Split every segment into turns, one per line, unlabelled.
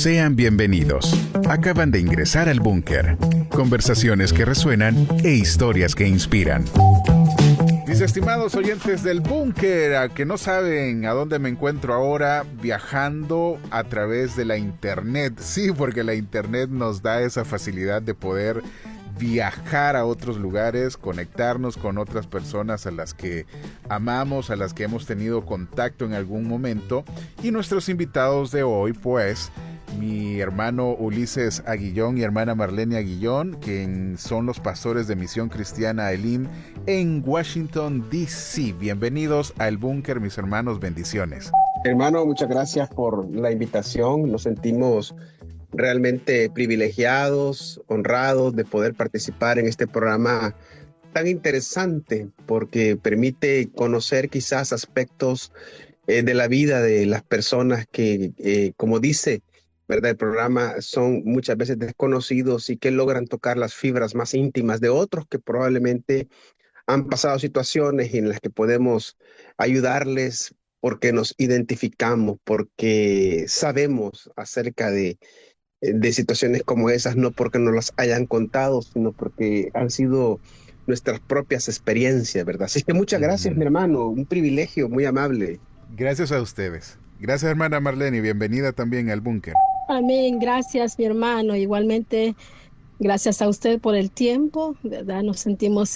Sean bienvenidos. Acaban de ingresar al búnker. Conversaciones que resuenan e historias que inspiran. Mis estimados oyentes del búnker, a que no saben a dónde me encuentro ahora, viajando a través de la internet. Sí, porque la internet nos da esa facilidad de poder viajar a otros lugares, conectarnos con otras personas a las que amamos, a las que hemos tenido contacto en algún momento. Y nuestros invitados de hoy, pues, mi hermano Ulises Aguillón y hermana Marlene Aguillón, quien son los pastores de Misión Cristiana Elim en Washington, D.C. Bienvenidos al búnker, mis hermanos, bendiciones.
Hermano, muchas gracias por la invitación. Nos sentimos realmente privilegiados, honrados de poder participar en este programa tan interesante porque permite conocer quizás aspectos de la vida de las personas que, como dice, ¿verdad? El programa son muchas veces desconocidos y que logran tocar las fibras más íntimas de otros que probablemente han pasado situaciones en las que podemos ayudarles porque nos identificamos, porque sabemos acerca de situaciones como esas, no porque nos las hayan contado, sino porque han sido nuestras propias experiencias, ¿verdad? Así que muchas gracias, mi hermano, un privilegio muy amable.
Gracias a ustedes. Gracias, hermana Marlene, y bienvenida también al búnker.
Amén, gracias, mi hermano. Igualmente, gracias a usted por el tiempo, ¿verdad? Nos sentimos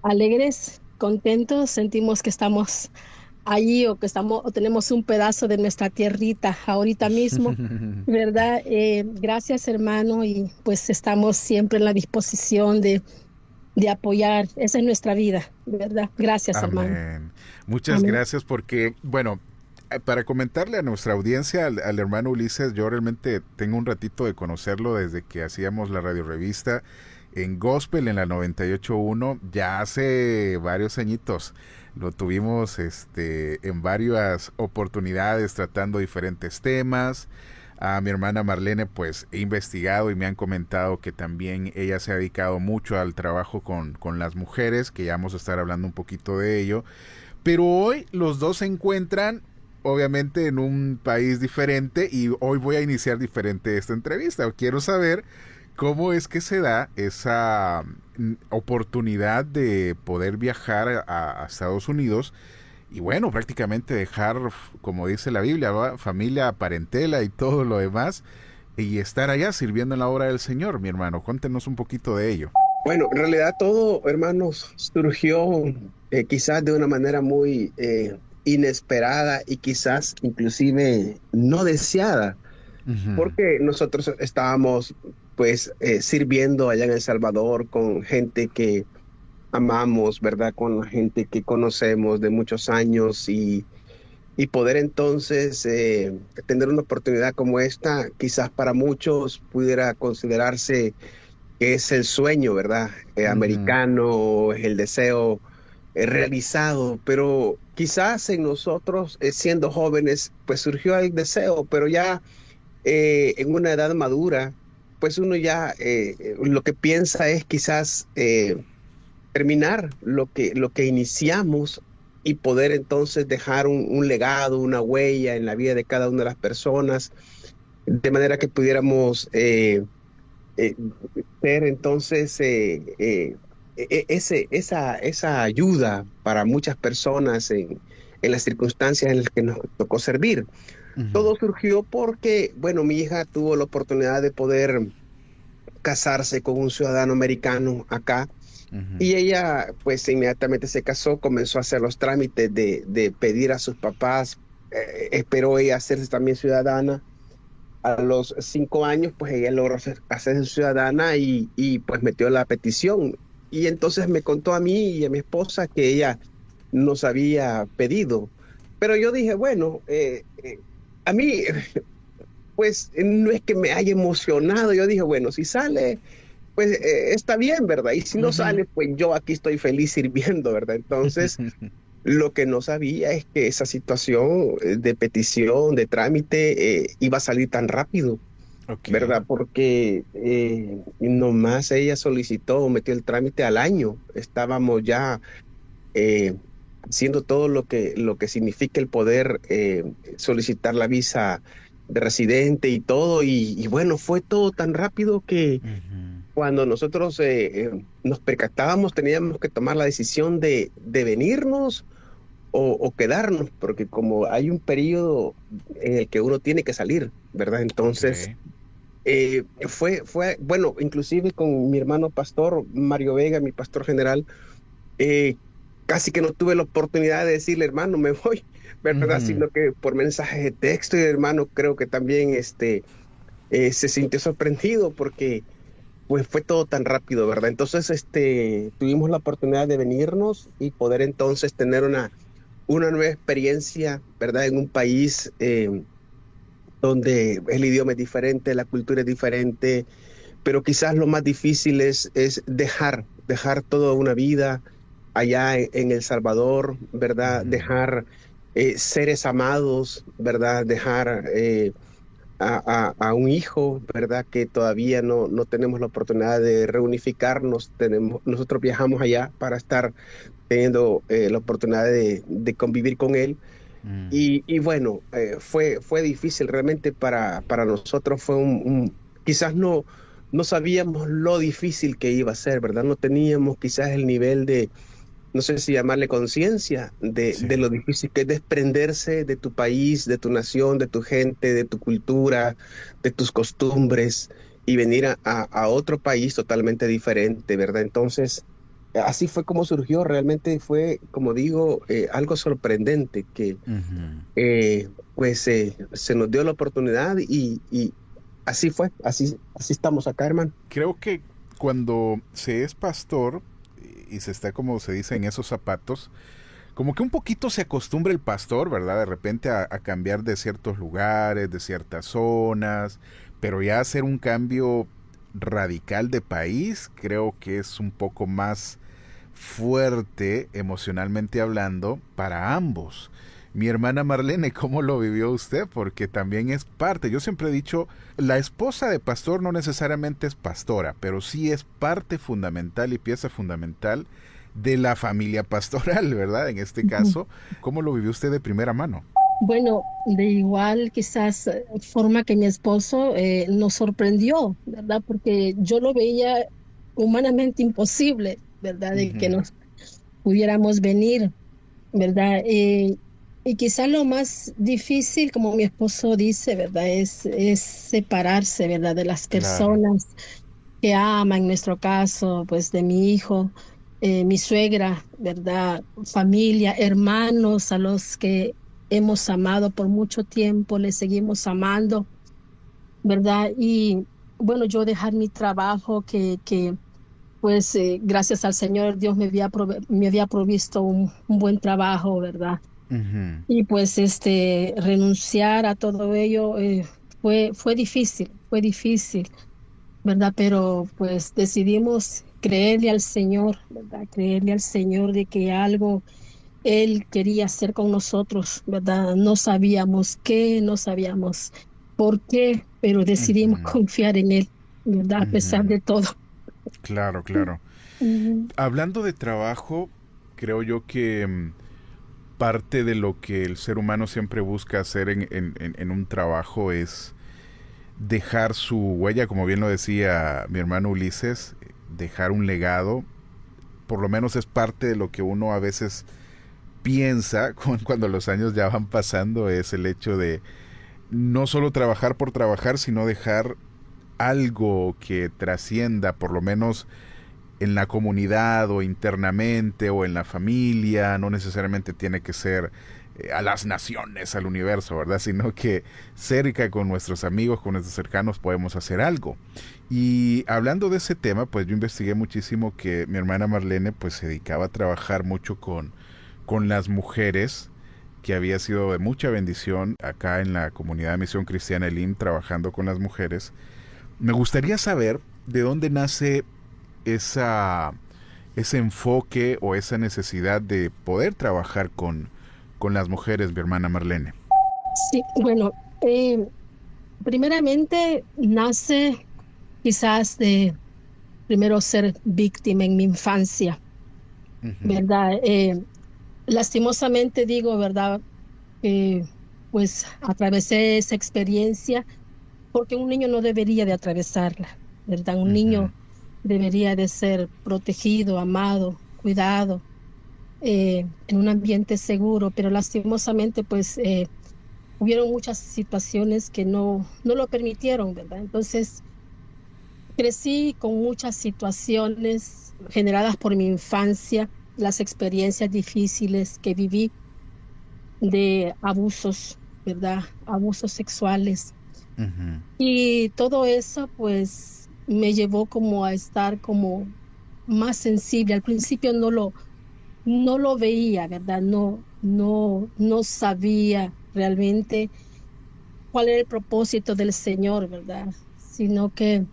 alegres, contentos, sentimos que estamos allí o tenemos un pedazo de nuestra tierrita ahorita mismo, ¿verdad? Gracias, hermano, y pues estamos siempre en la disposición de apoyar. Esa es nuestra vida, ¿verdad? Gracias,
Amén.
hermano.
Muchas
Amén.
gracias porque, bueno, para comentarle a nuestra audiencia, al hermano Ulises, yo realmente tengo un ratito de conocerlo desde que hacíamos la radio revista en Gospel en la 98.1, ya hace varios añitos. Lo tuvimos en varias oportunidades tratando diferentes temas. A mi hermana Marlene, pues he investigado y me han comentado que también ella se ha dedicado mucho al trabajo con las mujeres, que ya vamos a estar hablando un poquito de ello. Pero hoy los dos se encuentran obviamente en un país diferente y hoy voy a iniciar diferente esta entrevista. Quiero saber cómo es que se da esa oportunidad de poder viajar a Estados Unidos y bueno, prácticamente dejar, como dice la Biblia, ¿va? Familia, parentela y todo lo demás y estar allá sirviendo en la obra del Señor, mi hermano. Cuéntenos un poquito de ello.
Bueno, en realidad todo, hermanos, surgió quizás de una manera muy inesperada y quizás inclusive no deseada, porque nosotros estábamos pues sirviendo allá en El Salvador con gente que amamos, ¿verdad? Con la gente que conocemos de muchos años y poder entonces tener una oportunidad como esta, quizás para muchos pudiera considerarse que es el sueño, ¿verdad? Americano, es el deseo realizado, pero quizás en nosotros, siendo jóvenes, pues surgió el deseo, pero ya en una edad madura, pues uno ya lo que piensa es quizás terminar lo que iniciamos y poder entonces dejar un legado, una huella en la vida de cada una de las personas, de manera que pudiéramos ser entonces esa ayuda para muchas personas en las circunstancias en las que nos tocó servir. Todo surgió porque, bueno, mi hija tuvo la oportunidad de poder casarse con un ciudadano americano acá. Y ella pues inmediatamente se casó, comenzó a hacer los trámites de pedir a sus papás, esperó ella hacerse también ciudadana. A los 5 años pues ella logró hacerse ciudadana y pues metió la petición. Y entonces me contó a mí y a mi esposa que ella nos había pedido. Pero yo dije, bueno, a mí pues no es que me haya emocionado. Yo dije, bueno, si sale pues está bien, ¿verdad? Y si no sale, pues yo aquí estoy feliz sirviendo, ¿verdad? Entonces, lo que no sabía es que esa situación de petición, de trámite, iba a salir tan rápido, ¿verdad? Porque nomás ella solicitó, metió el trámite al año. Estábamos ya haciendo todo lo que significa el poder solicitar la visa de residente y todo, y bueno, fue todo tan rápido que
Ujú.
cuando nosotros nos percatábamos teníamos que tomar la decisión de venirnos o quedarnos, porque como hay un periodo en el que uno tiene que salir, ¿verdad?
Ok.
Entonces, bueno, inclusive con mi hermano pastor, Mario Vega, mi pastor general, eh, casi que no tuve la oportunidad de decirle, hermano, me voy, ¿verdad?
Ujú.
Sino que por mensajes de texto y el hermano creo que también se sintió sorprendido porque pues fue todo tan rápido, ¿verdad? Entonces, tuvimos la oportunidad de venirnos y poder entonces tener una nueva experiencia, ¿verdad? En un país donde el idioma es diferente, la cultura es diferente, pero quizás lo más difícil es dejar toda una vida allá en El Salvador, ¿verdad?
Ujú.
Dejar seres amados, ¿verdad? Dejar a un hijo, ¿verdad? Que todavía no tenemos la oportunidad de reunificarnos. Nosotros viajamos allá para estar teniendo la oportunidad de convivir con él.
Mm.
Y bueno, fue difícil realmente para nosotros, quizás no sabíamos lo difícil que iba a ser, ¿verdad? No teníamos quizás el nivel de, no sé si llamarle conciencia,
Sí.
de lo difícil que es desprenderse de tu país, de tu nación, de tu gente, de tu cultura, de tus costumbres y venir a otro país totalmente diferente, ¿verdad? Entonces, así fue como surgió, realmente fue, como digo, algo sorprendente que
Ujú.
se nos dio la oportunidad y así fue, así estamos acá, hermano.
Creo que cuando se es pastor y se está, como se dice, en esos zapatos, como que un poquito se acostumbra el pastor, ¿verdad? De repente a cambiar de ciertos lugares, de ciertas zonas, pero ya hacer un cambio radical de país, creo que es un poco más fuerte emocionalmente hablando para ambos. Mi hermana Marlene, ¿cómo lo vivió usted? Porque también es parte, yo siempre he dicho, la esposa de pastor no necesariamente es pastora, pero sí es parte fundamental y pieza fundamental de la familia pastoral, ¿verdad? En este
Ujú.
caso, ¿cómo lo vivió usted de primera mano?
Bueno, de igual quizás forma que mi esposo nos sorprendió, ¿verdad? Porque yo lo veía humanamente imposible, ¿verdad? De que
Ujú.
nos pudiéramos venir, ¿verdad? Y quizás lo más difícil, como mi esposo dice, ¿verdad? Es separarse, ¿verdad? De las
Claro.
personas que ama, en nuestro caso, pues de mi hijo, mi suegra, ¿verdad? Familia, hermanos a los que hemos amado por mucho tiempo, les seguimos amando, ¿verdad? Y bueno, yo dejar mi trabajo que pues gracias al Señor Dios me había provisto un buen trabajo, ¿verdad?
Ujú.
Y pues renunciar a todo ello fue difícil, ¿verdad? Pero pues decidimos creerle al Señor, ¿verdad? Creerle al Señor de que algo Él quería hacer con nosotros, ¿verdad? No sabíamos qué, no sabíamos por qué, pero decidimos
Ujú.
confiar en Él, ¿verdad? A pesar
Ujú.
de todo.
Claro, claro.
Ujú.
Hablando de trabajo, creo yo que parte de lo que el ser humano siempre busca hacer en un trabajo es dejar su huella, como bien lo decía mi hermano Ulises, dejar un legado. Por lo menos es parte de lo que uno a veces piensa cuando los años ya van pasando, es el hecho de no solo trabajar por trabajar, sino dejar algo que trascienda, por lo menos en la comunidad o internamente o en la familia, no necesariamente tiene que ser a las naciones, al universo, ¿verdad? Sino que cerca con nuestros amigos, con nuestros cercanos podemos hacer algo. Y hablando de ese tema, pues yo investigué muchísimo que mi hermana Marlene pues se dedicaba a trabajar mucho con las mujeres, que había sido de mucha bendición acá en la comunidad de Misión Cristiana Elim, trabajando con las mujeres. Me gustaría saber de dónde nace esa, ese enfoque o esa necesidad de poder trabajar con las mujeres, mi hermana Marlene.
Sí, bueno, primeramente nace quizás de primero ser víctima en mi infancia,
Ujú.
¿verdad? Lastimosamente digo, ¿verdad? pues atravesé esa experiencia, porque un niño no debería de atravesarla, ¿verdad? Un
Ujú,
niño debería de ser protegido, amado, cuidado, en un ambiente seguro, pero lastimosamente, pues hubieron muchas situaciones que no lo permitieron, ¿verdad? Entonces, crecí con muchas situaciones generadas por mi infancia, las experiencias difíciles que viví de abusos, ¿verdad? Abusos sexuales.
ujú,
Y todo eso, pues, me llevó como a estar como más sensible. Al principio no lo veía, ¿verdad? No sabía realmente cuál era el propósito del Señor, ¿verdad? Sino que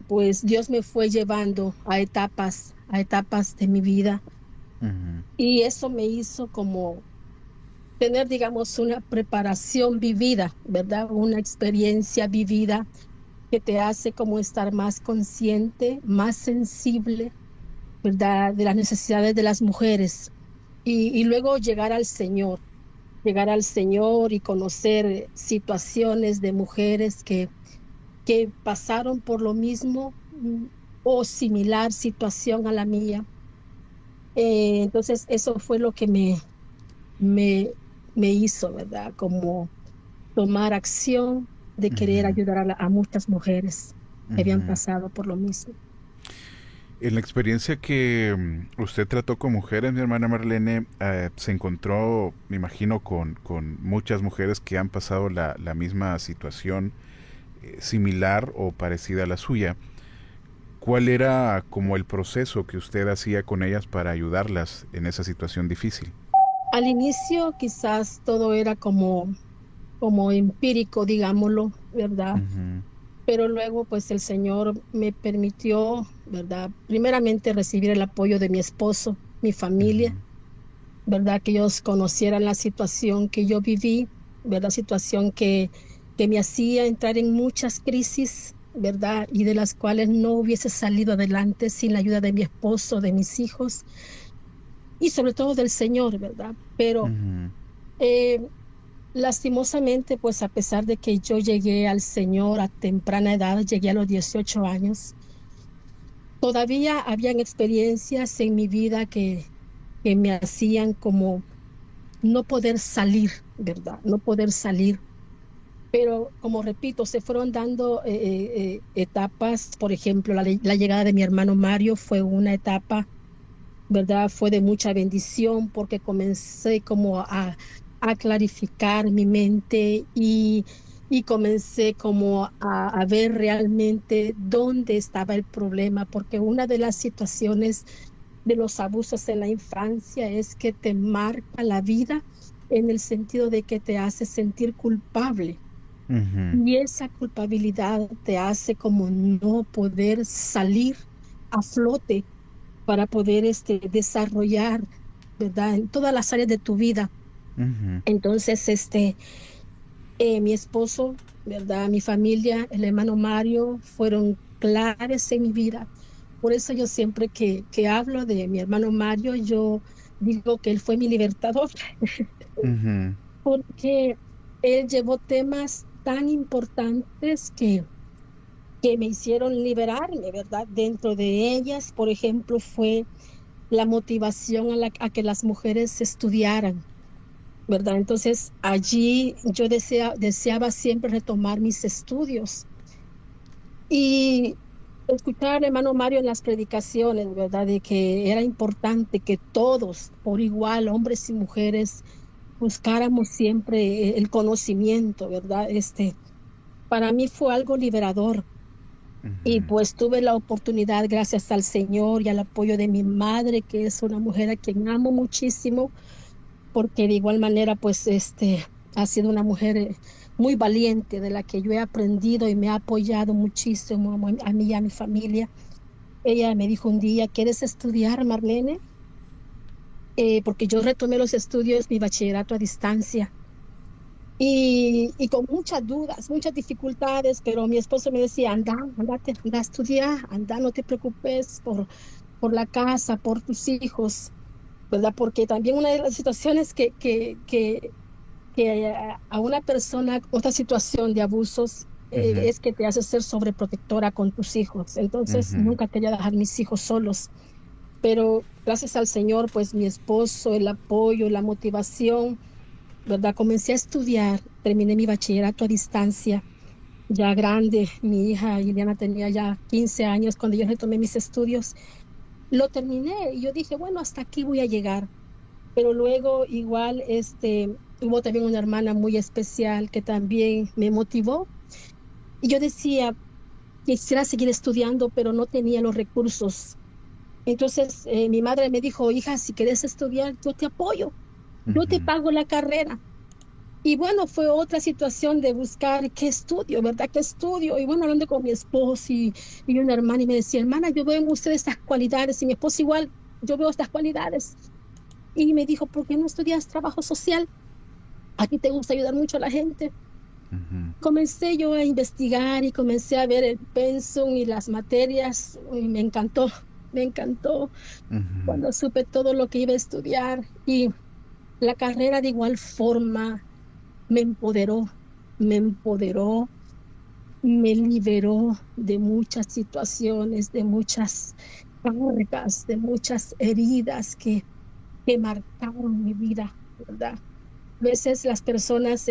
pues Dios me fue llevando a etapas de mi vida,
ujú,
y eso me hizo como tener, digamos, una preparación vivida, ¿verdad? Una experiencia vivida que te hace como estar más consciente, más sensible, ¿verdad? De las necesidades de las mujeres, y luego llegar al Señor y conocer situaciones de mujeres que pasaron por lo mismo, o similar situación a la mía. Entonces, eso fue lo que me, me hizo, ¿verdad? Como tomar acción de querer
ujú,
ayudar a muchas mujeres que habían
ujú.
pasado por lo mismo.
En la experiencia que usted trató con mujeres, mi hermana Marlene, se encontró, me imagino, con muchas mujeres que han pasado la misma situación, similar o parecida a la suya. ¿Cuál era como el proceso que usted hacía con ellas para ayudarlas en esa situación difícil?
Al inicio quizás todo era como empírico, digámoslo, ¿verdad?
Ujú,
Pero luego pues el Señor me permitió, ¿verdad? Primeramente recibir el apoyo de mi esposo, mi familia,
ujú,
¿verdad? Que ellos conocieran la situación que yo viví, ¿verdad? Situación que me hacía entrar en muchas crisis, ¿verdad? Y de las cuales no hubiese salido adelante sin la ayuda de mi esposo, de mis hijos y sobre todo del Señor, ¿verdad? Pero
ujú,
eh, lastimosamente, pues a pesar de que yo llegué al Señor a temprana edad, llegué a los 18 años, todavía habían experiencias en mi vida que me hacían como no poder salir, ¿verdad? No poder salir. Pero como repito, se fueron dando etapas. Por ejemplo, la llegada de mi hermano Mario fue una etapa, ¿verdad? Fue de mucha bendición porque comencé como a clarificar mi mente, y comencé como a ver realmente dónde estaba el problema, porque una de las situaciones de los abusos en la infancia es que te marca la vida en el sentido de que te hace sentir culpable.
ujú,
Y esa culpabilidad te hace como no poder salir a flote para poder desarrollar, ¿verdad? En todas las áreas de tu vida.
ujú.
Entonces, mi esposo, ¿verdad? Mi familia, el hermano Mario, fueron claves en mi vida. Por eso yo siempre que hablo de mi hermano Mario, yo digo que él fue mi libertador,
Ujú,
porque él llevó temas tan importantes que me hicieron liberarme, ¿verdad? Dentro de ellas, por ejemplo, fue la motivación a que las mujeres estudiaran, ¿verdad? Entonces, allí yo deseaba siempre retomar mis estudios y escuchar al hermano Mario en las predicaciones, ¿verdad? De que era importante que todos, por igual, hombres y mujeres, buscáramos siempre el conocimiento, ¿verdad? Para mí fue algo liberador. Y
ujú.
pues tuve la oportunidad, gracias al Señor y al apoyo de mi madre, que es una mujer a quien amo muchísimo, porque de igual manera, pues, ha sido una mujer muy valiente, de la que yo he aprendido y me ha apoyado muchísimo a mí y a mi familia. Ella me dijo un día: ¿quieres estudiar, Marlene? Porque yo retomé los estudios, mi bachillerato a distancia. Y con muchas dudas, muchas dificultades, pero mi esposo me decía: anda, andate, anda a estudiar, anda, no te preocupes por la casa, por tus hijos, ¿verdad? Porque también una de las situaciones que a una persona, otra situación de abusos,
Ujú,
es que te hace ser sobreprotectora con tus hijos. Entonces,
ujú,
nunca quería dejar mis hijos solos. Pero gracias al Señor, pues mi esposo, el apoyo, la motivación, ¿verdad? Comencé a estudiar, terminé mi bachillerato a distancia, ya grande. Mi hija Iliana tenía ya 15 años cuando yo retomé mis estudios. Lo terminé y yo dije, bueno, hasta aquí voy a llegar. Pero luego igual, hubo también una hermana muy especial que también me motivó. Y yo decía, quisiera seguir estudiando, pero no tenía los recursos. Entonces, mi madre me dijo, hija, si quieres estudiar, yo te apoyo, yo te
ujú.
pago la carrera. Y bueno, fue otra situación de buscar qué estudio, ¿verdad? ¿Qué estudio? Y bueno, hablando con mi esposo y una hermana, y me decía, hermana, yo veo en usted estas cualidades, y mi esposo igual, yo veo estas cualidades. Y me dijo, ¿por qué no estudias trabajo social? A ti te gusta ayudar mucho a la gente.
Ujú,
Comencé yo a investigar y comencé a ver el pensum y las materias, y me encantó, me encantó
ujú.
cuando supe todo lo que iba a estudiar. Y la carrera de igual forma me empoderó, me empoderó, me liberó de muchas situaciones, de muchas cargas, de muchas heridas que marcaron mi vida, ¿verdad? A veces las personas,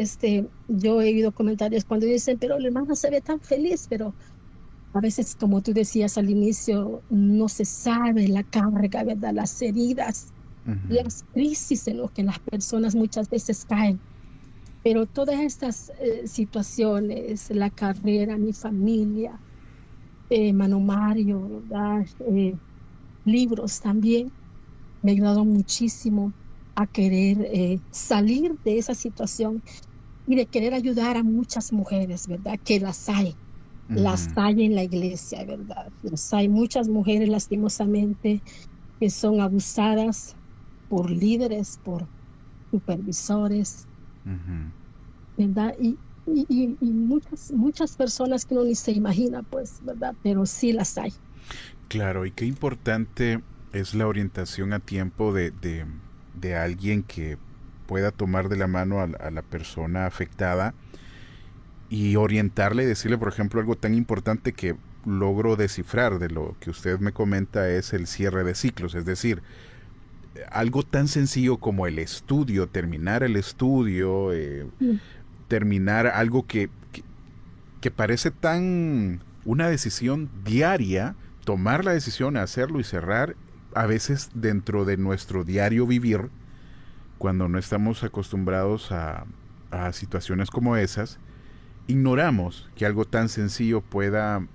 yo he oído comentarios cuando dicen, pero el hermano se ve tan feliz, pero a veces, como tú decías al inicio, no se sabe la carga, ¿verdad? Las heridas,
Ujú.
las crisis en las que las personas muchas veces caen. Pero todas estas situaciones, la carrera, mi familia, Mano Mario, ¿verdad? Libros también, me ayudaron muchísimo a querer salir de esa situación y de querer ayudar a muchas mujeres, ¿verdad? Que las
Ujú.
hay en la iglesia, ¿verdad? Las hay muchas mujeres lastimosamente que son abusadas por líderes, por supervisores,
Ujú.
¿verdad? Y muchas, muchas personas que uno ni se imagina, pues, ¿verdad? Pero sí las hay.
Claro, y qué importante es la orientación a tiempo de alguien que pueda tomar de la mano a la persona afectada y orientarle y decirle, por ejemplo, algo tan importante que logro descifrar de lo que usted me comenta es el cierre de ciclos, es decir, algo tan sencillo como el estudio, terminar el estudio,
Mm.
terminar algo que parece tan una decisión diaria, tomar la decisión, hacerlo y cerrar, a veces dentro de nuestro diario vivir, cuando no estamos acostumbrados a situaciones como esas, ignoramos que algo tan sencillo pueda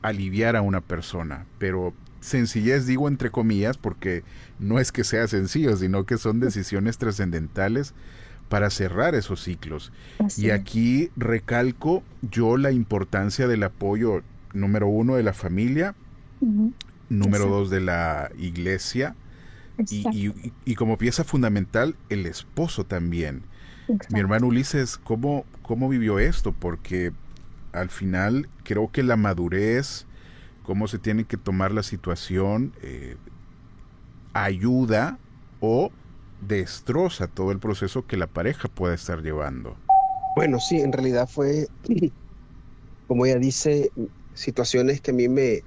aliviar a una persona, pero sencillez digo entre comillas porque no es que sea sencillo, sino que son decisiones trascendentales para cerrar esos ciclos.
Así
Y
es.
aquí recalco yo la importancia del apoyo número uno de la familia,
Ujú.
número
Exacto,
dos de la iglesia
exacto,
y como pieza fundamental el esposo también. Mi
exacto.
hermano Ulises, ¿cómo vivió esto? Porque al final creo que la madurez, cómo se tiene que tomar la situación, ayuda o destroza todo el proceso que la pareja pueda estar llevando.
Bueno, sí, en realidad fue, como ella dice, situaciones que a mí me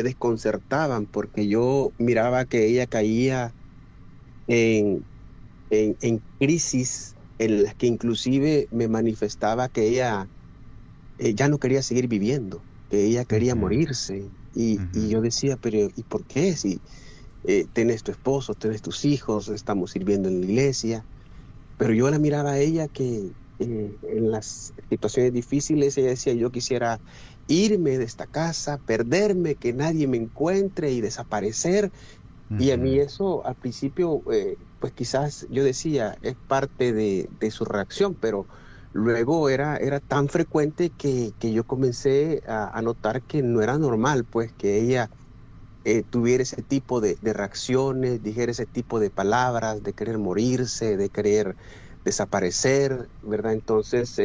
desconcertaban porque yo miraba que ella caía en, en crisis en las que inclusive me manifestaba que ella ya no quería seguir viviendo, que ella quería
Ujú,
morirse.
ujú,
Y yo decía, pero ¿y por qué? Si tenés tu esposo, tenés tus hijos, estamos sirviendo en la iglesia. Pero yo la miraba a ella que en las situaciones difíciles, ella decía, yo quisiera irme de esta casa, perderme, que nadie me encuentre y desaparecer. Y a mí
ujú,
eso al principio, pues quizás yo decía, es parte de su reacción, pero luego era tan frecuente que yo comencé a notar que no era normal, pues que ella tuviera ese tipo de reacciones, dijera ese tipo de palabras, de querer morirse, de querer desaparecer, ¿verdad? Entonces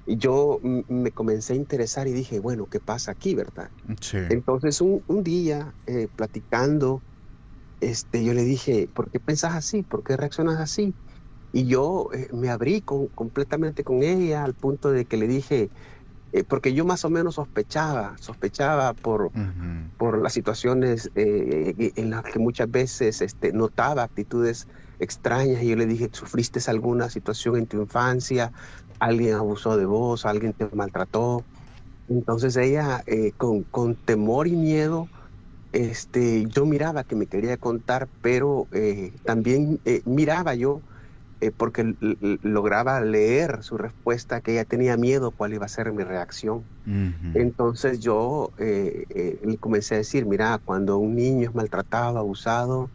yo me comencé a interesar y dije, bueno, ¿qué pasa aquí, verdad?
sí,
Entonces un día platicando, yo le dije, ¿por qué pensás así? ¿Por qué reaccionas así? Y yo me abrí completamente con ella al punto de que le dije, porque yo más o menos sospechaba
Ujú.
por las situaciones en las que muchas veces notaba actitudes extrañas y yo le dije, ¿sufriste alguna situación en tu infancia? ¿Alguien abusó de vos? ¿Alguien te maltrató? Entonces ella, con temor y miedo, yo miraba que me quería contar, pero también miraba yo, porque lograba leer su respuesta, que ella tenía miedo cuál iba a ser mi reacción.
Ujú.
Entonces yo le comencé a decir, mira, cuando un niño es maltratado, abusado,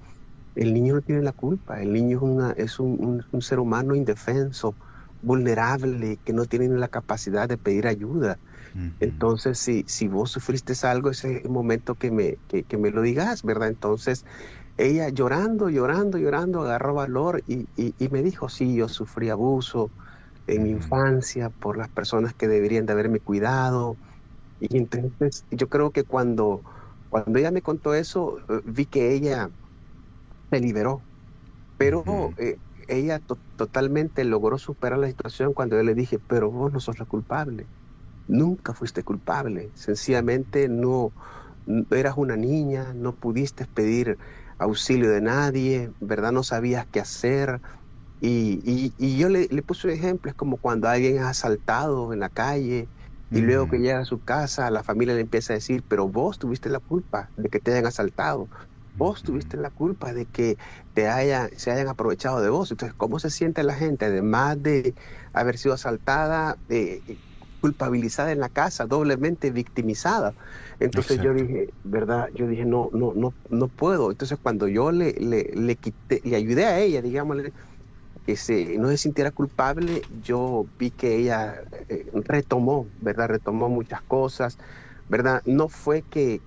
el niño no tiene la culpa. El niño es un ser humano indefenso, vulnerable, que no tiene ni la capacidad de pedir ayuda.
Ujú.
Entonces, si vos sufriste algo, ese es el momento que me lo digas, ¿verdad? Entonces, ella llorando, llorando, llorando, agarró valor y me dijo, sí, yo sufrí abuso en mi
Ujú.
infancia por las personas que deberían de haberme cuidado. Y entonces yo creo que cuando ella me contó eso, vi que ella se liberó, pero
Ujú.
ella totalmente logró superar la situación cuando yo le dije, pero vos no sos la culpable, nunca fuiste culpable, sencillamente eras una niña, no pudiste pedir auxilio de nadie, ¿verdad? No sabías qué hacer. Y yo le puse un ejemplo, es como cuando alguien es asaltado en la calle y luego que
Ujú.
llega a su casa, la familia le empieza a decir, pero vos tuviste la culpa de que te hayan asaltado, vos
Ujú.
tuviste la culpa de que se hayan aprovechado de vos. Entonces, ¿cómo se siente la gente, además de haber sido asaltada, culpabilizada en la casa, doblemente victimizada? Entonces yo
Exacto.
dije, ¿verdad? Yo dije, no, no, no, no puedo. Entonces cuando yo le quité, le ayudé a ella, digámosle, no se sintiera culpable, yo vi que ella retomó, ¿verdad? Retomó muchas cosas, ¿verdad? No fue que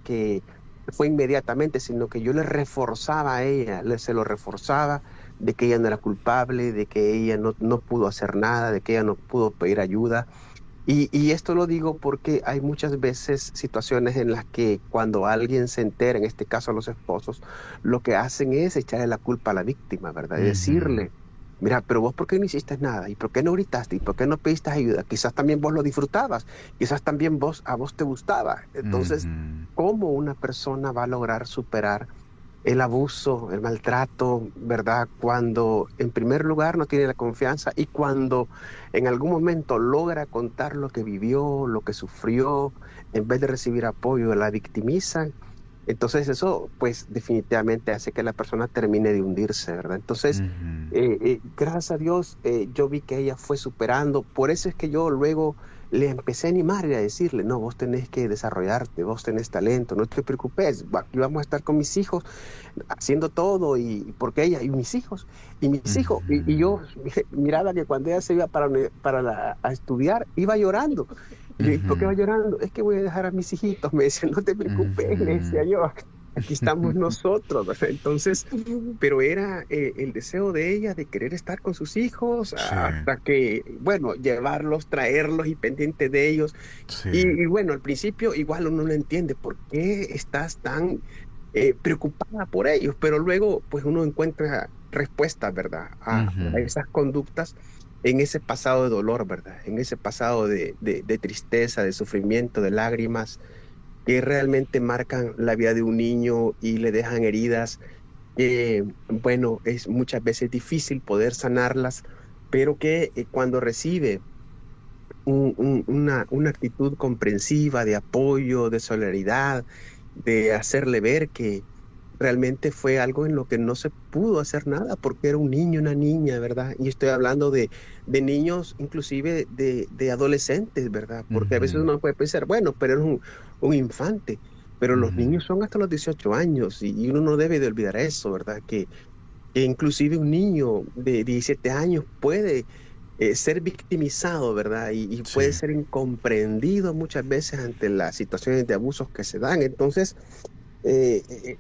fue inmediatamente, sino que yo le reforzaba a ella, se lo reforzaba de que ella no era culpable, de que ella no pudo hacer nada, de que ella no pudo pedir ayuda. Y esto lo digo porque hay muchas veces situaciones en las que cuando alguien se entera, en este caso los esposos, lo que hacen es echarle la culpa a la víctima, ¿verdad? Y
Ujú.
decirle, mira, pero vos ¿por qué no hiciste nada? ¿Y por qué no gritaste? ¿Y por qué no pediste ayuda? Quizás también vos lo disfrutabas, quizás también a vos te gustaba. Entonces,
Ujú.
¿cómo una persona va a lograr superar el abuso, el maltrato, ¿verdad? Cuando en primer lugar no tiene la confianza y cuando en algún momento logra contar lo que vivió, lo que sufrió, en vez de recibir apoyo, la victimizan. Entonces eso, pues definitivamente hace que la persona termine de hundirse, ¿verdad? Entonces,
Ujú.
gracias a Dios, yo vi que ella fue superando. Por eso es que yo luego le empecé a animar y a decirle, no, vos tenés que desarrollarte, vos tenés talento, no te preocupes, aquí vamos a estar con mis hijos haciendo todo y porque ella y mis hijos, y yo
Ujú.
miraba que cuando ella se iba a estudiar, iba llorando. Y yo, ¿y por qué va
Ujú.
llorando? Es que voy a dejar a mis hijitos, me decía, no te preocupes, le decía
Ujú.
yo, aquí estamos nosotros, ¿verdad? Entonces, pero era el deseo de ella de querer estar con sus hijos
Sí,
hasta que, bueno, llevarlos, traerlos y pendiente de ellos.
sí.
Y bueno, al principio igual uno no entiende por qué estás tan preocupada por ellos, pero luego pues uno encuentra respuestas, ¿verdad? A
Ujú.
esas conductas en ese pasado de dolor, ¿verdad? En ese pasado de tristeza, de sufrimiento, de lágrimas, que realmente marcan la vida de un niño y le dejan heridas que, bueno, es muchas veces difícil poder sanarlas, pero que cuando recibe una actitud comprensiva, de apoyo, de solidaridad, de hacerle ver que realmente fue algo en lo que no se pudo hacer nada porque era un niño, una niña, ¿verdad? Y estoy hablando de niños, inclusive de adolescentes, ¿verdad? Porque a veces
Ujú.
uno puede pensar, bueno, pero era un infante, pero los
Ujú.
niños son hasta los 18 años y uno no debe de olvidar eso, ¿verdad? Que inclusive un niño de 17 años puede ser victimizado, ¿verdad? Y
Sí.
puede ser incomprendido muchas veces ante las situaciones de abusos que se dan. Entonces,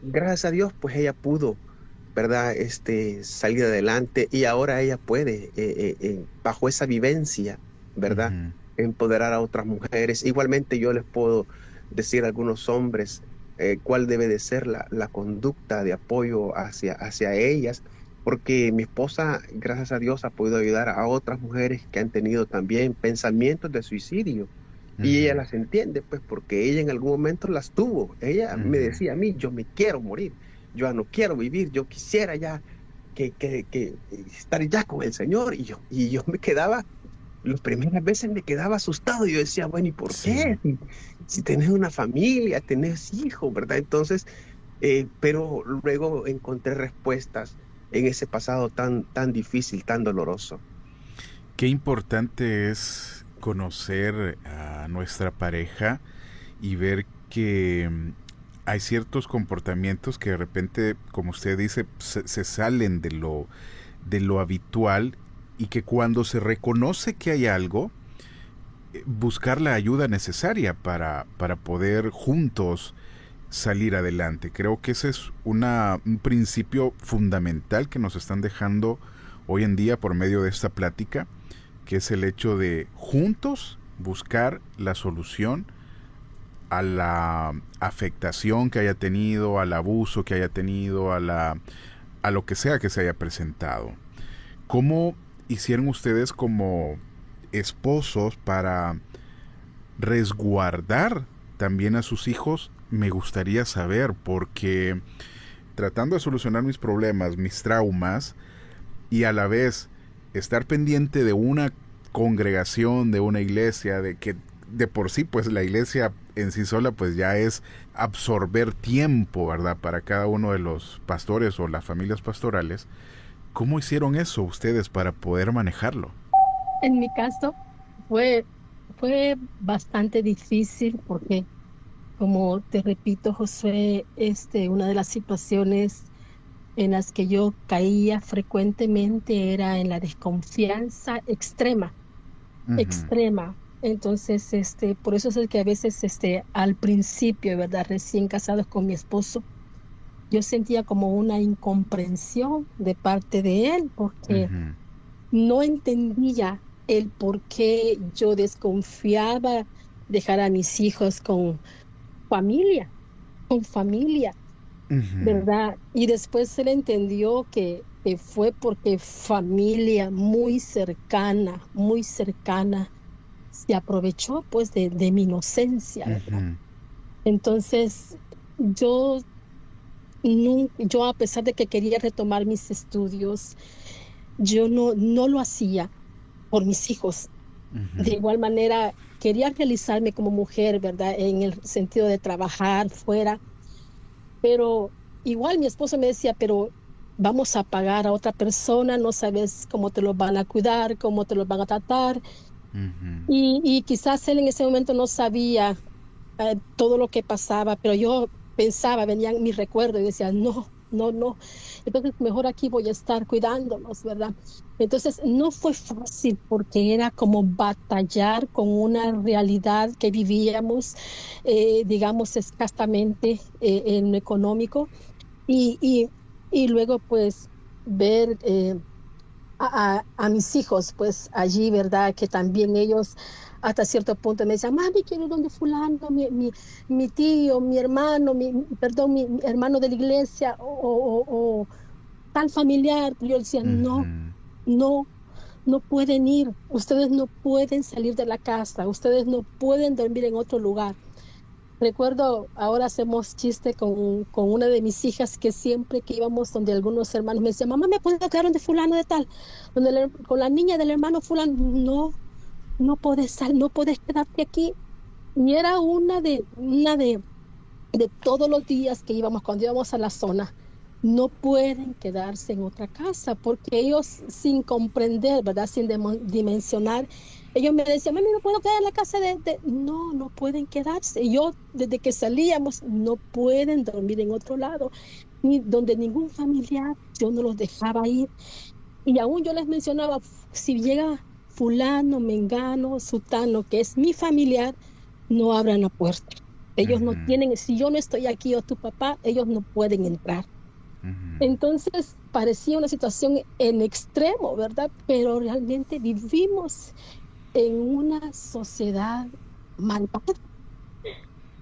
gracias a Dios, pues ella pudo, ¿verdad? Salir adelante y ahora ella puede, bajo esa vivencia, ¿verdad?
Ujú.
Empoderar a otras mujeres. Igualmente yo les puedo decir a algunos hombres cuál debe de ser la conducta de apoyo hacia ellas. porque mi esposa, gracias a Dios, ha podido ayudar a otras mujeres que han tenido también pensamientos de suicidio. Y ella
Ujú,
las entiende, pues, porque ella en algún momento las tuvo. Ella me
ujú.
decía a mí, yo me quiero morir, yo ya no quiero vivir, yo quisiera ya que estar ya con el Señor. Y yo me quedaba, las primeras veces me quedaba asustado. Yo decía, bueno, ¿y por
Sí.
qué? Si tenés una familia, tenés hijos, ¿verdad? Entonces, pero luego encontré respuestas en ese pasado tan difícil, tan doloroso.
Qué importante es conocer a nuestra pareja y ver que hay ciertos comportamientos que de repente, como usted dice, se salen de lo habitual y que cuando se reconoce que hay algo, buscar la ayuda necesaria para poder juntos salir adelante. Creo que ese es un principio fundamental que nos están dejando hoy en día por medio de esta plática, que es el hecho de juntos buscar la solución a la afectación que haya tenido, al abuso que haya tenido, a lo que sea que se haya presentado. ¿Cómo hicieron ustedes como esposos para resguardar también a sus hijos? Me gustaría saber, porque tratando de solucionar mis problemas, mis traumas, y a la vez estar pendiente de una congregación, de una iglesia, de que de por sí pues la iglesia en sí sola pues ya es absorber tiempo, ¿verdad? Para cada uno de los pastores o las familias pastorales. ¿Cómo hicieron eso ustedes para poder manejarlo?
En mi caso fue, fue bastante difícil porque, como te repito, Josué, una de las situaciones en las que yo caía frecuentemente era en la desconfianza extrema,
Ujú,
extrema. Entonces, por eso es el que a veces, al principio, ¿verdad? Recién casados con mi esposo, yo sentía como una incomprensión de parte de él, porque
ujú,
no entendía el por qué yo desconfiaba dejar a mis hijos familia, con familia.
ujú,
¿Verdad? Y después él entendió que fue porque familia muy cercana, se aprovechó pues de mi inocencia, ¿verdad?
ujú,
Entonces, yo, yo a pesar de que quería retomar mis estudios, yo no lo hacía por mis hijos. De
ujú,
igual manera, quería realizarme como mujer, ¿verdad? En el sentido de trabajar fuera. Pero igual mi esposo me decía, pero vamos a pagar a otra persona, no sabes cómo te los van a cuidar, cómo te los van a tratar.
ujú.
Y quizás él en ese momento no sabía todo lo que pasaba, pero yo pensaba, venían mis recuerdos y decía, no, no, no. Entonces, mejor aquí voy a estar cuidándolos, ¿verdad? Entonces, no fue fácil porque era como batallar con una realidad que vivíamos, digamos, escasamente en lo económico y, y, y luego, pues, ver a mis hijos, pues allí, ¿verdad? Que también ellos hasta cierto punto me decían, mami, quiero ir donde fulano, mi tío, mi hermano, perdón, mi hermano de la iglesia o tal familiar. Yo decía, no,
Ujú.
no, no pueden ir, ustedes no pueden salir de la casa, ustedes no pueden dormir en otro lugar. Recuerdo, ahora hacemos chiste con una de mis hijas que siempre que íbamos donde algunos hermanos me decían, mamá, ¿me puedo quedar donde fulano de tal? Con la niña del hermano fulano, no, no puedes no puedes quedarte aquí. Y era de todos los días que íbamos, cuando íbamos a la zona, no pueden quedarse en otra casa, porque ellos sin comprender, ¿verdad? Sin dimensionar, ellos me decían, mami, no puedo quedar en la casa No, no pueden quedarse. Y yo, desde que salíamos, no pueden dormir en otro lado, ni donde ningún familiar, yo no los dejaba ir. Y aún yo les mencionaba, si llega fulano, mengano, sutano, que es mi familiar, no abran la puerta. Ellos no
Ujú,
tienen, si yo no estoy aquí o tu papá, ellos no pueden entrar.
ujú.
Entonces parecía una situación en extremo, ¿verdad? Pero realmente vivimos en una sociedad malvada,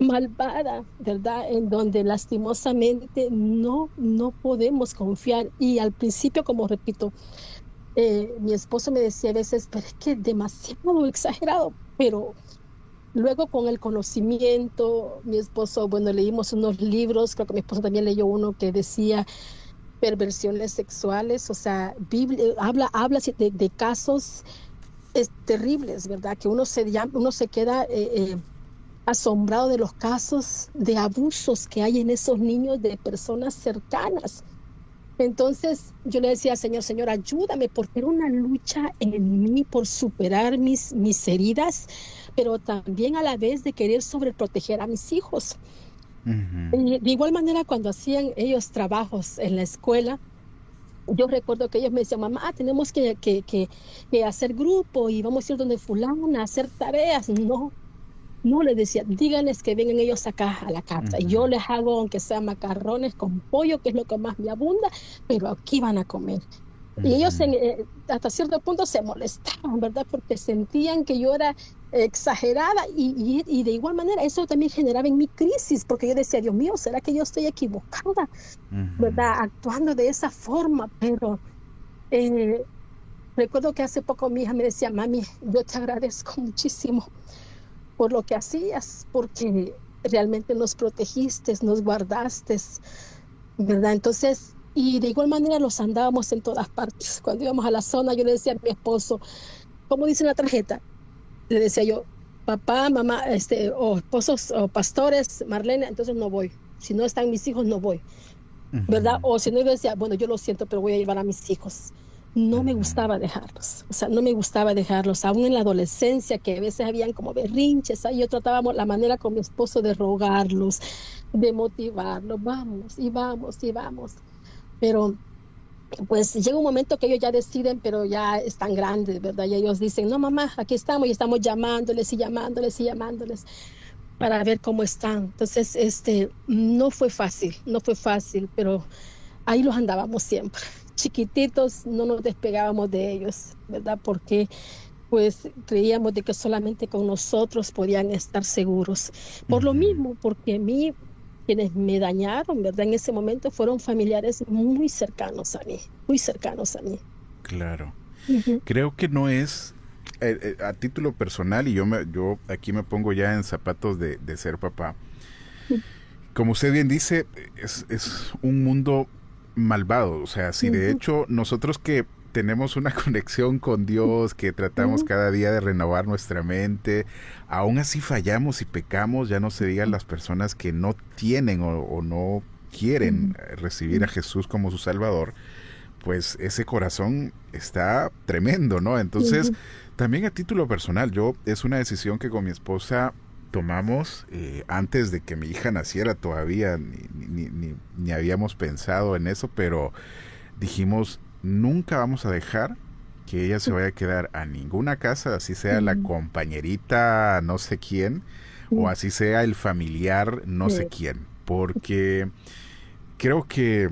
malvada, ¿verdad? En donde lastimosamente no podemos confiar. Y al principio, como repito, mi esposo me decía a veces, pero es que es demasiado exagerado, pero luego con el conocimiento, mi esposo, bueno, leímos unos libros, creo que mi esposo también leyó uno que decía perversiones sexuales, o sea, Biblia, habla de casos terribles, ¿verdad? Que uno se queda asombrado de los casos de abusos que hay en esos niños de personas cercanas. Entonces yo le decía, Señor, Señor, ayúdame, porque era una lucha en mí por superar mis heridas, pero también a la vez de querer sobreproteger a mis hijos.
Ujú.
De igual manera, cuando hacían ellos trabajos en la escuela, yo recuerdo que ellos me decían, mamá, tenemos que hacer grupo y vamos a ir donde fulana a hacer tareas. No, les decía, díganles que vengan ellos acá a la casa. Y
Ujú.
yo les hago, aunque sea macarrones con pollo, que es lo que más me abunda, pero aquí van a comer. Y ellos
Ujú.
hasta cierto punto se molestaban, ¿verdad? Porque sentían que yo era exagerada y de igual manera eso también generaba en mi crisis, porque yo decía, Dios mío, ¿será que yo estoy equivocada,
Ujú.
¿verdad? Actuando de esa forma, pero eh, recuerdo que hace poco mi hija me decía, mami, yo te agradezco muchísimo por lo que hacías, porque realmente nos protegiste, nos guardaste, ¿verdad? Entonces, y de igual manera los andábamos en todas partes. Cuando íbamos a la zona, yo le decía a mi esposo, ¿cómo dice la tarjeta? Le decía yo, papá, mamá, o esposos o pastores, Marlene, entonces no voy. Si no están mis hijos, no voy, ¿verdad?
Ujú.
O si no, yo decía, bueno, yo lo siento, pero voy a llevar a mis hijos. No me
Ujú.
gustaba dejarlos, o sea, no me gustaba dejarlos, aún en la adolescencia, que a veces habían como berrinches, ahí yo tratábamos la manera con mi esposo de rogarlos, de motivarlos, vamos, y vamos, y vamos. Pero pues llega un momento que ellos ya deciden, pero ya están grandes, ¿verdad? Y ellos dicen, no, mamá, aquí estamos, y estamos llamándoles y llamándoles y llamándoles para ver cómo están. Entonces, no fue fácil, pero ahí los andábamos siempre. Chiquititos, no nos despegábamos de ellos, ¿verdad? Porque pues creíamos de que solamente con nosotros podían estar seguros. Por lo
Ujú.
mismo, porque a mí, quienes me dañaron, ¿verdad? En ese momento fueron familiares muy cercanos a mí, muy cercanos a mí.
Claro.
Ujú,
Creo que no es a título personal, y yo aquí me pongo ya en zapatos de ser papá. Como usted bien dice, es un mundo malvado. O sea, si de
ujú,
hecho nosotros que tenemos una conexión con Dios, que tratamos
ujú,
cada día de renovar nuestra mente, aún así fallamos y pecamos, ya no se digan las personas que no tienen o no quieren
ujú,
recibir a
ujú,
Jesús como su Salvador, pues ese corazón está tremendo, ¿no? Entonces,
ujú,
también a título personal, es una decisión que con mi esposa tomamos antes de que mi hija naciera todavía, ni habíamos pensado en eso, pero dijimos, nunca vamos a dejar que ella se vaya a quedar a ninguna casa, así sea la
ujú,
compañerita no sé quién, o
ujú,
así sea el familiar no sé
sí,
quién, porque creo que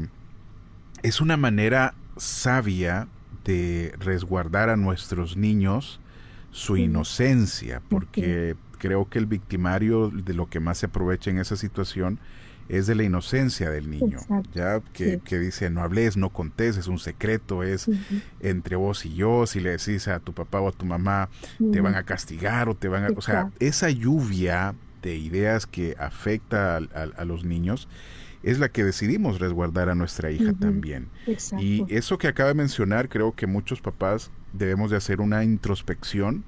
es una manera sabia de resguardar a nuestros niños su
ujú,
inocencia,
ujú,
porque creo que el victimario de lo que más se aprovecha en esa situación es de la inocencia del niño,
exacto,
ya
sí,
que dice no hables, no contés, es un secreto, es
ujú,
entre vos y yo, si le decís a tu papá o a tu mamá te van
ujú,
a castigar o te van a... O sea,
exacto,
esa lluvia de ideas que afecta a los niños es la que decidimos resguardar a nuestra hija
ujú,
también. Y
exacto,
eso que acaba de mencionar, creo que muchos papás debemos de hacer una introspección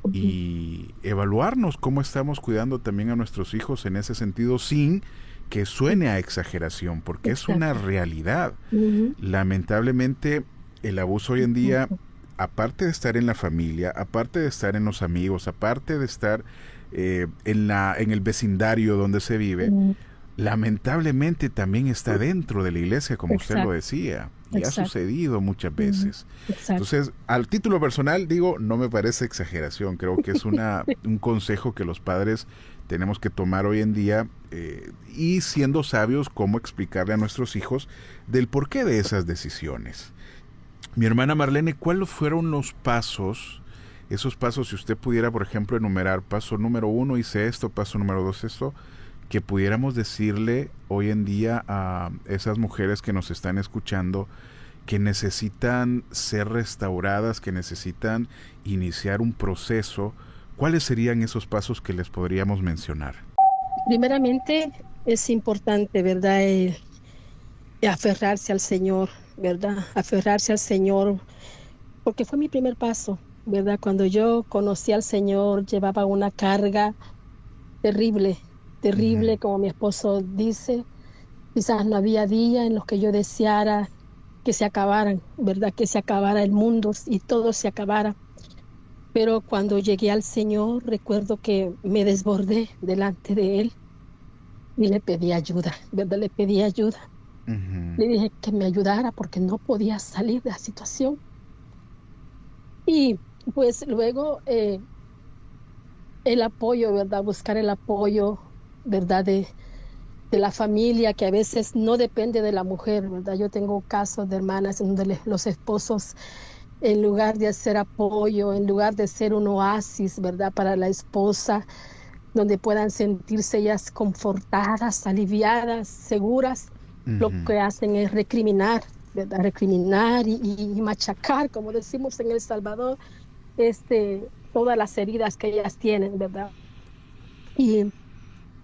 ujú,
y evaluarnos cómo estamos cuidando también a nuestros hijos en ese sentido sin que suene a exageración, porque es una
exacto,
realidad.
ujú,
Lamentablemente, el abuso hoy en día,
exacto,
aparte de estar en la familia, aparte de estar en los amigos, aparte de estar en el vecindario donde se vive,
ujú,
lamentablemente también está dentro de la iglesia, como usted lo
exacto,
decía, y ha
exacto,
sucedido muchas
ujú,
veces.
exacto,
Entonces, al título personal, digo, no me parece exageración, creo que es un consejo que los padres tenemos que tomar hoy en día y siendo sabios, cómo explicarle a nuestros hijos del porqué de esas decisiones. Mi hermana Marlene, ¿cuáles fueron los pasos? Esos pasos, si usted pudiera, por ejemplo, enumerar paso número 1 hice esto, paso número 2 esto, que pudiéramos decirle hoy en día a esas mujeres que nos están escuchando, que necesitan ser restauradas, que necesitan iniciar un proceso? ¿Cuáles serían esos pasos que les podríamos mencionar?
Primeramente, es importante, ¿verdad? Aferrarse al Señor, ¿verdad? Aferrarse al Señor, porque fue mi primer paso, ¿verdad? Cuando yo conocí al Señor, llevaba una carga terrible,
Ujú,
terrible, como mi esposo dice. Quizás no había día en los que yo deseara que se acabaran, ¿verdad? Que se acabara el mundo y todo se acabara. Pero cuando llegué al Señor, recuerdo que me desbordé delante de Él y le pedí ayuda, ¿verdad? Le pedí ayuda.
ujú,
Le dije que me ayudara porque no podía salir de la situación. Y pues luego el apoyo, ¿verdad? Buscar el apoyo, ¿verdad? De la familia, que a veces no depende de la mujer, ¿verdad? Yo tengo casos de hermanas en donde los esposos, en lugar de hacer apoyo, en lugar de ser un oasis, ¿verdad? Para la esposa, donde puedan sentirse ellas confortadas, aliviadas, seguras, lo
ujú.
que hacen es recriminar, ¿verdad? Recriminar y machacar, como decimos en El Salvador, todas las heridas que ellas tienen, ¿verdad? Y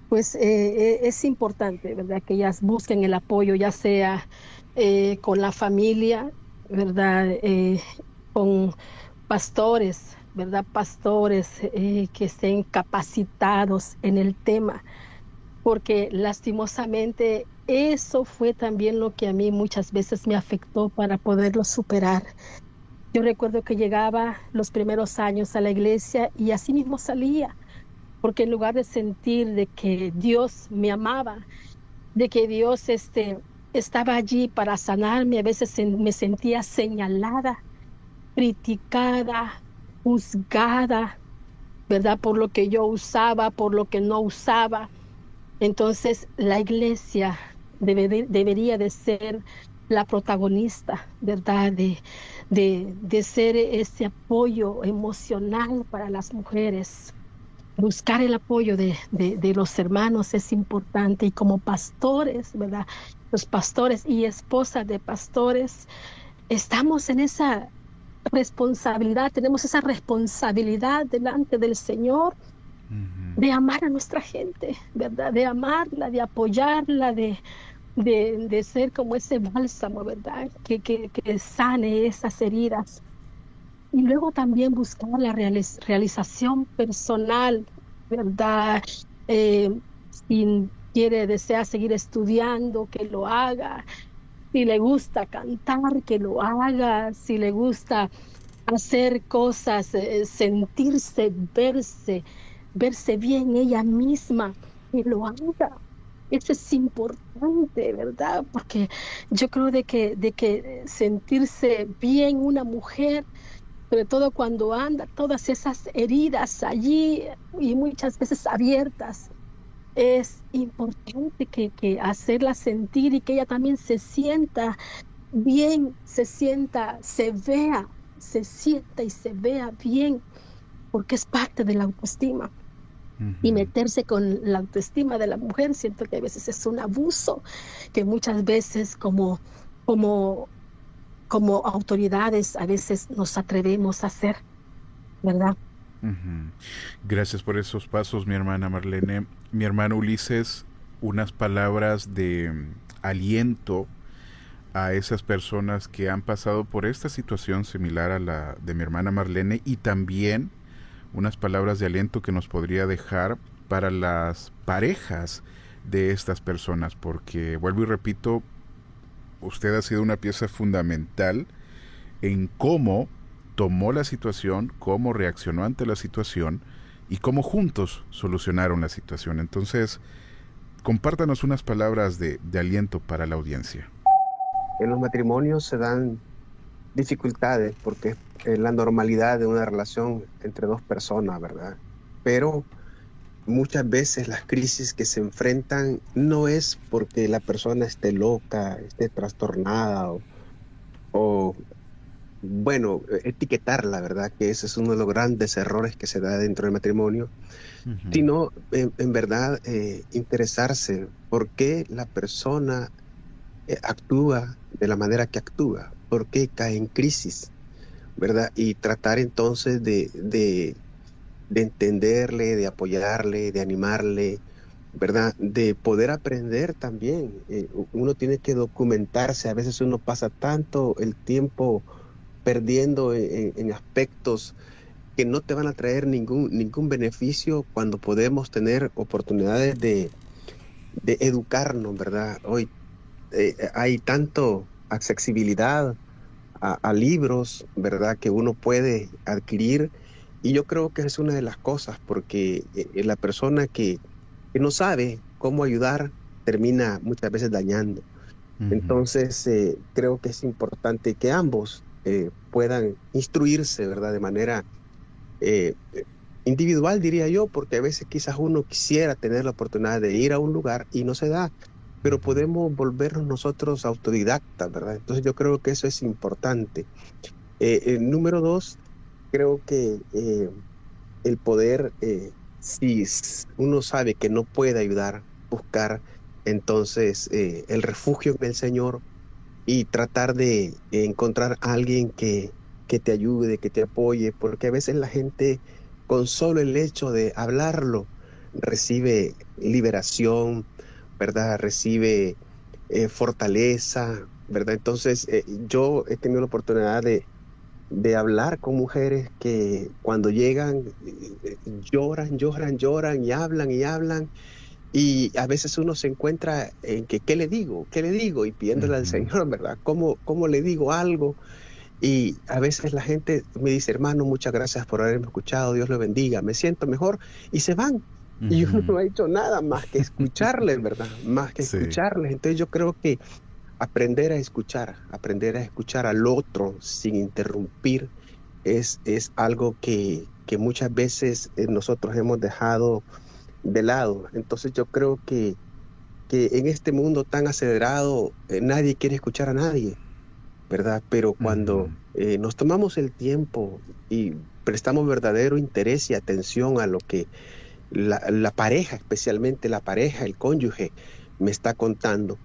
pues es importante, ¿verdad? Que ellas busquen el apoyo, ya sea con la familia, ¿verdad? Con pastores, ¿verdad? Pastores que estén capacitados en el tema, porque lastimosamente eso fue también lo que a mí muchas veces me afectó para poderlo superar. Yo recuerdo que llegaba los primeros años a la iglesia y así mismo salía, porque en lugar de sentir de que Dios me amaba, de que Dios estaba allí para sanarme, a veces me sentía señalada, criticada, juzgada, ¿verdad? Por lo que yo usaba, por lo que no usaba. Entonces, la iglesia debería de ser la protagonista, ¿verdad? De ser ese apoyo emocional para las mujeres. Buscar el apoyo de los hermanos es importante, y como pastores, ¿verdad? Los pastores y esposas de pastores, estamos en esa responsabilidad, tenemos esa responsabilidad delante del Señor
Ujú.
de amar a nuestra gente, ¿verdad? De amarla, de apoyarla, de ser como ese bálsamo, ¿verdad? Que sane esas heridas. Y luego también buscar la realización personal, ¿verdad? Eh, si desea seguir estudiando, que lo haga. Si le gusta cantar, que lo haga. Si le gusta hacer cosas, sentirse, verse bien ella misma, que lo haga. Eso es importante, ¿verdad? Porque yo creo de que sentirse bien una mujer, sobre todo cuando anda todas esas heridas allí y muchas veces abiertas, es importante que hacerla sentir y que ella también se sienta bien, se sienta y se vea bien, porque es parte de la autoestima. Y
Ujú.
meterse con la autoestima de la mujer, siento que a veces es un abuso, que muchas veces como, como autoridades a veces nos atrevemos a hacer, ¿verdad?
Ujú. Gracias por esos pasos, mi hermana Marlene. Mi hermano Ulises, unas palabras de aliento a esas personas que han pasado por esta situación similar a la de mi hermana Marlene, y también unas palabras de aliento que nos podría dejar para las parejas de estas personas, porque vuelvo y repito, usted ha sido una pieza fundamental en cómo tomó la situación, cómo reaccionó ante la situación y cómo juntos solucionaron la situación. Entonces, compártanos unas palabras de aliento para la audiencia.
En los matrimonios se dan dificultades porque es la normalidad de una relación entre dos personas, ¿verdad? Pero muchas veces las crisis que se enfrentan no es porque la persona esté loca, esté trastornada o bueno, etiquetar, la verdad, que ese es uno de los grandes errores que se da dentro del matrimonio,
Ujú,
sino en verdad interesarse por qué la persona actúa de la manera que actúa, por qué cae en crisis, ¿verdad? Y tratar entonces de entenderle, de apoyarle, de animarle, ¿verdad? De poder aprender también. Uno tiene que documentarse, a veces uno pasa tanto el tiempo perdiendo en aspectos que no te van a traer ningún beneficio cuando podemos tener oportunidades de educarnos, ¿verdad? Hoy hay tanto accesibilidad a libros, ¿verdad? Que uno puede adquirir. Y yo creo que es una de las cosas, porque la persona que no sabe cómo ayudar termina muchas veces dañando.
ujú,
Entonces, creo que es importante que ambos puedan instruirse, ¿verdad? De manera individual, diría yo, porque a veces quizás uno quisiera tener la oportunidad de ir a un lugar y no se da, pero
ujú,
podemos volvernos nosotros autodidactas, ¿verdad? Entonces yo creo que eso es importante. Número dos, creo que el poder, si uno sabe que no puede ayudar, buscar entonces el refugio en el Señor y tratar de encontrar a alguien que te ayude, que te apoye, porque a veces la gente con solo el hecho de hablarlo recibe liberación, ¿verdad? Recibe fortaleza, ¿verdad? Entonces, yo he tenido la oportunidad de hablar con mujeres que cuando llegan lloran, lloran, lloran y hablan y hablan. Y a veces uno se encuentra en que, ¿qué le digo? ¿Qué le digo? Y pidiéndole al
ujú,
Señor, ¿verdad? ¿Cómo le digo algo? Y a veces la gente me dice, hermano, muchas gracias por haberme escuchado, Dios lo bendiga, me siento mejor, y se van. Y uno
ujú.
no ha hecho nada más que escucharles, ¿verdad? Más que
Sí.
escucharles. Entonces yo creo que aprender a escuchar al otro sin interrumpir, es algo que muchas veces nosotros hemos dejado de lado. Entonces yo creo que en este mundo tan acelerado, nadie quiere escuchar a nadie, ¿verdad? Pero cuando
Ujú,
nos tomamos el tiempo y prestamos verdadero interés y atención a lo que la pareja, especialmente la pareja, el cónyuge, me está contando,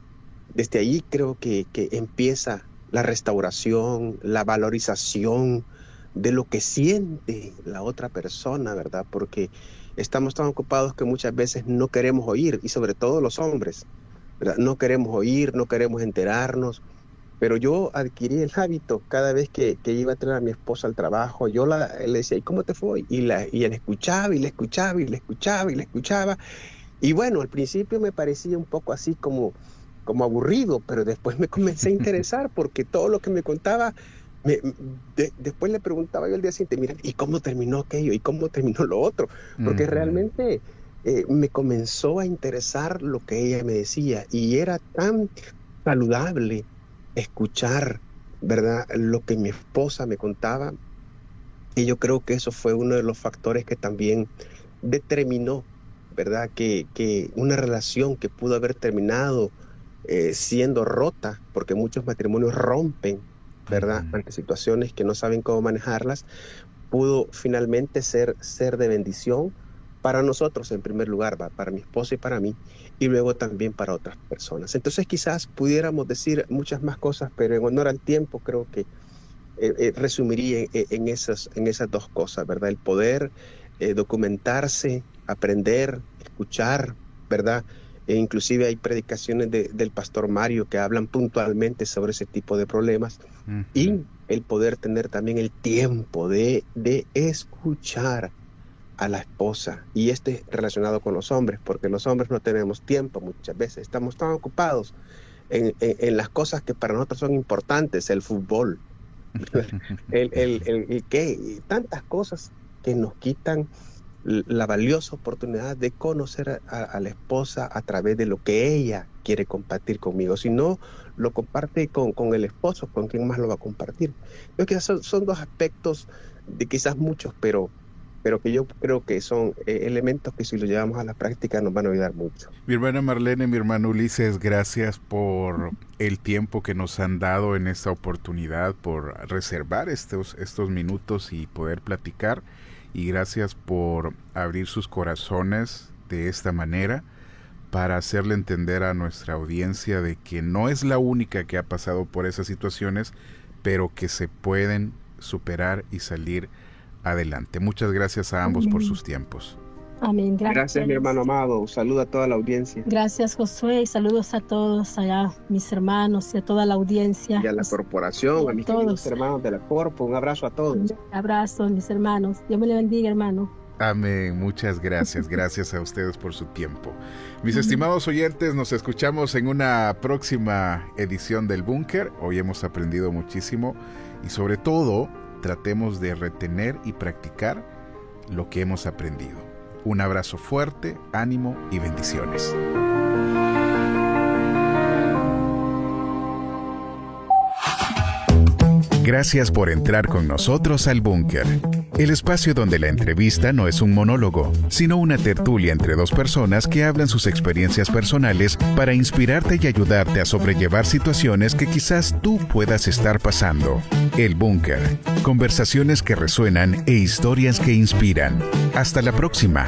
desde ahí creo que empieza la restauración, la valorización de lo que siente la otra persona, ¿verdad? Porque estamos tan ocupados que muchas veces no queremos oír, y sobre todo los hombres, ¿verdad? No queremos oír, no queremos enterarnos, pero yo adquirí el hábito cada vez que iba a traer a mi esposa al trabajo, yo le decía, ¿y cómo te fue? Y él escuchaba y le escuchaba y le escuchaba y le escuchaba. Y bueno, al principio me parecía un poco así como aburrido, pero después me comencé a interesar porque todo lo que me contaba, después le preguntaba yo al día siguiente, mira, ¿y cómo terminó aquello? ¿Y cómo terminó lo otro? Porque
ujú,
realmente me comenzó a interesar lo que ella me decía y era tan saludable escuchar, ¿verdad? Lo que mi esposa me contaba. Y yo creo que eso fue uno de los factores que también determinó, ¿verdad? Que una relación que pudo haber terminado siendo rota, porque muchos matrimonios rompen, ¿verdad?
ujú.
Ante situaciones que no saben cómo manejarlas, pudo finalmente ser de bendición para nosotros en primer lugar, ¿va? Para mi esposa y para mí, y luego también para otras personas. Entonces quizás pudiéramos decir muchas más cosas, pero en honor al tiempo creo que resumiría en esas dos cosas, ¿verdad? El poder documentarse, aprender, escuchar, ¿verdad? E inclusive hay predicaciones del pastor Mario que hablan puntualmente sobre ese tipo de problemas
Ujú,
y el poder tener también el tiempo de escuchar a la esposa. Y este relacionado con los hombres, porque los hombres no tenemos tiempo muchas veces, estamos tan ocupados en las cosas que para nosotros son importantes, el fútbol, el qué, y tantas cosas que nos quitan la valiosa oportunidad de conocer a la esposa a través de lo que ella quiere compartir conmigo. Si no lo comparte con el esposo, ¿con quién más lo va a compartir? Yo creo que son dos aspectos de quizás muchos, pero pero que yo creo que son elementos que si los llevamos a la práctica nos van a ayudar mucho.
Mi hermana Marlene, mi hermano Ulises, gracias por el tiempo que nos han dado en esta oportunidad, por reservar estos minutos y poder platicar, y gracias por abrir sus corazones de esta manera para hacerle entender a nuestra audiencia de que no es la única que ha pasado por esas situaciones, pero que se pueden superar y salir adelante. Muchas gracias a ambos por sus tiempos.
Amén.
Gracias, mi hermano amado. Un saludo a toda la audiencia.
Gracias, Josué, y saludos a todos allá, mis hermanos y a toda la audiencia.
Y a la corporación, a mis queridos hermanos de la Corpo. Un abrazo a todos.
Un abrazo, mis hermanos. Dios me le bendiga, hermano.
Amén. Muchas gracias. Gracias a ustedes por su tiempo. Mis estimados oyentes, nos escuchamos en una próxima edición del Búnker. Hoy hemos aprendido muchísimo y sobre todo tratemos de retener y practicar lo que hemos aprendido. Un abrazo fuerte, ánimo y bendiciones. Gracias por entrar con nosotros al Búnker, el espacio donde la entrevista no es un monólogo, sino una tertulia entre dos personas que hablan sus experiencias personales para inspirarte y ayudarte a sobrellevar situaciones que quizás tú puedas estar pasando. El Búnker, conversaciones que resuenan e historias que inspiran. Hasta la próxima.